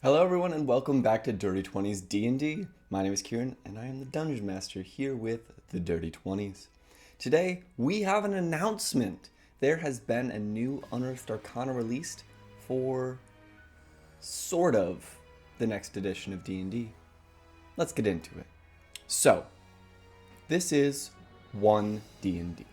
Hello everyone and welcome back to Dirty 20s D&D. My name is Kieran and I am the Dungeon Master here with the Dirty 20s. Today we have an announcement. There has been a new Unearthed Arcana released for sort of the next edition of D&D. Let's get into it. So, this is 1D&D.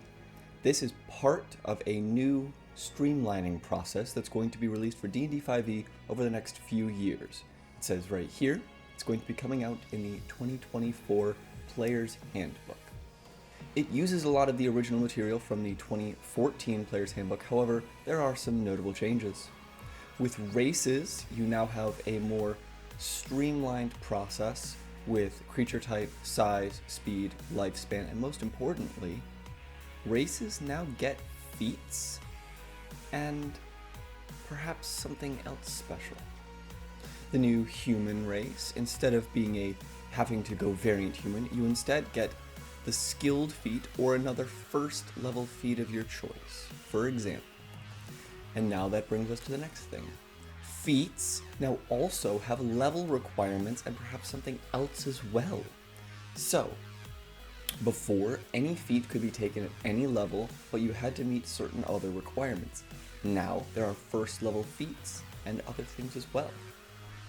This is part of a new streamlining process that's going to be released for D&D 5e over the next few years. It says right here, it's going to be coming out in the 2024 Player's Handbook. It uses a lot of the original material from the 2014 Player's Handbook, however, there are some notable changes. With races, you now have a more streamlined process with creature type, size, speed, lifespan, and most importantly, races now get feats and perhaps something else special. The new human race, instead of being having to go variant human, you instead get the skilled feat or another first level feat of your choice, for example. And now that brings us to the next thing. Feats now also have level requirements and perhaps something else as well. So, before, any feat could be taken at any level, but you had to meet certain other requirements. Now, there are first level feats and other things as well.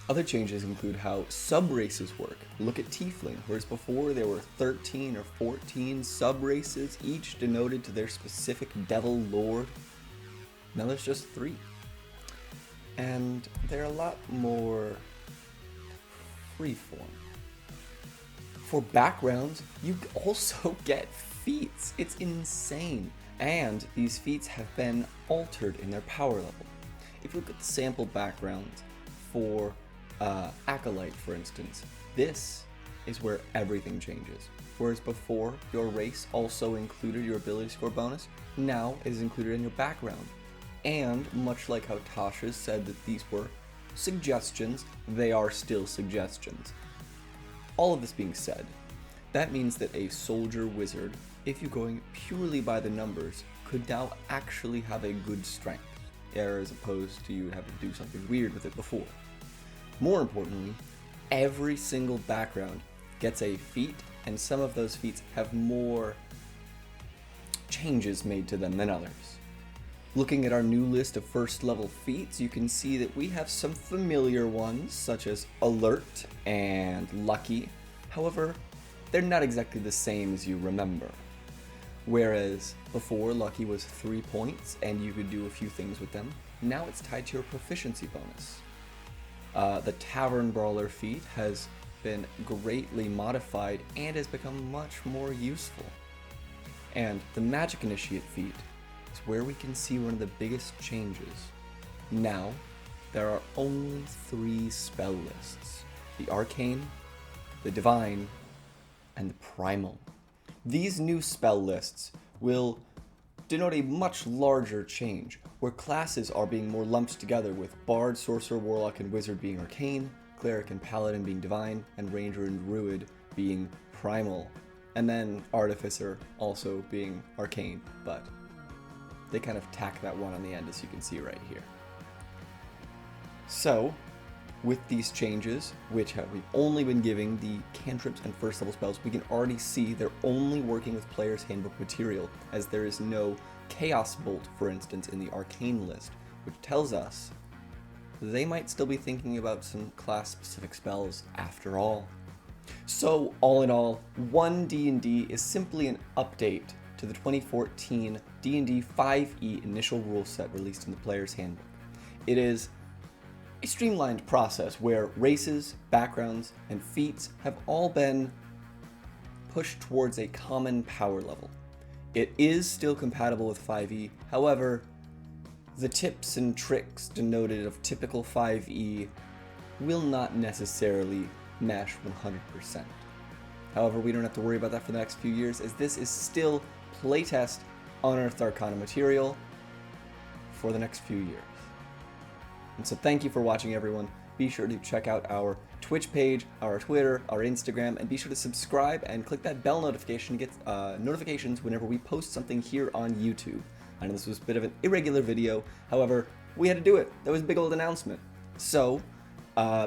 Other changes include how sub-races work. Look at Tiefling, whereas before there were 13 or 14 sub-races, each denoted to their specific devil lord. Now there's just 3. And they're a lot more freeform. For backgrounds, you also get feats. It's insane. And these feats have been altered in their power level. If you look at the sample backgrounds for Acolyte, for instance, this is where everything changes. Whereas before, your race also included your ability score bonus, now it is included in your background. And much like how Tasha said that these were suggestions, they are still suggestions. All of this being said, that means that a soldier wizard, if you're going purely by the numbers, could now actually have a good strength, as opposed to you having to do something weird with it before. More importantly, every single background gets a feat, and some of those feats have more changes made to them than others. Looking at our new list of first level feats, you can see that we have some familiar ones, such as Alert and Lucky. However, they're not exactly the same as you remember. Whereas before, Lucky was 3 points and you could do a few things with them, now it's tied to your proficiency bonus. The Tavern Brawler feat has been greatly modified and has become much more useful. And the Magic Initiate feat is where we can see one of the biggest changes. Now, there are only 3 spell lists: the Arcane, the Divine, and the Primal. These new spell lists will denote a much larger change, where classes are being more lumped together, with Bard, Sorcerer, Warlock, and Wizard being Arcane, Cleric and Paladin being Divine, and Ranger and Druid being Primal, and then Artificer also being Arcane, but they kind of tack that one on the end, as you can see right here. So, with these changes, which we've only been giving the cantrips and first level spells, we can already see they're only working with Player's Handbook material, as there is no Chaos Bolt, for instance, in the Arcane list, which tells us they might still be thinking about some class-specific spells after all. So, all in all, 1D&D is simply an update to the 2014 D&D 5e initial rule set released in the Player's Handbook. It is a streamlined process where races, backgrounds, and feats have all been pushed towards a common power level. It is still compatible with 5e, however, the tips and tricks denoted of typical 5e will not necessarily mesh 100%. However, we don't have to worry about that for the next few years, as this is still playtest Unearthed Arcana material for the next few years. And so thank you for watching, everyone. Be sure to check out our Twitch page, our Twitter, our Instagram, and be sure to subscribe and click that bell notification to get notifications whenever we post something here on YouTube. I know this was a bit of an irregular video, however, we had to do it. That was a big old announcement. So,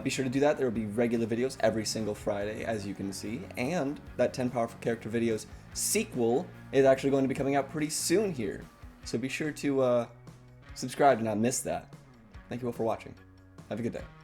Be sure to do that. There will be regular videos every single Friday, as you can see. And that 10 Powerful Character Videos sequel is actually going to be coming out pretty soon here. So be sure to subscribe to not miss that. Thank you all for watching. Have a good day.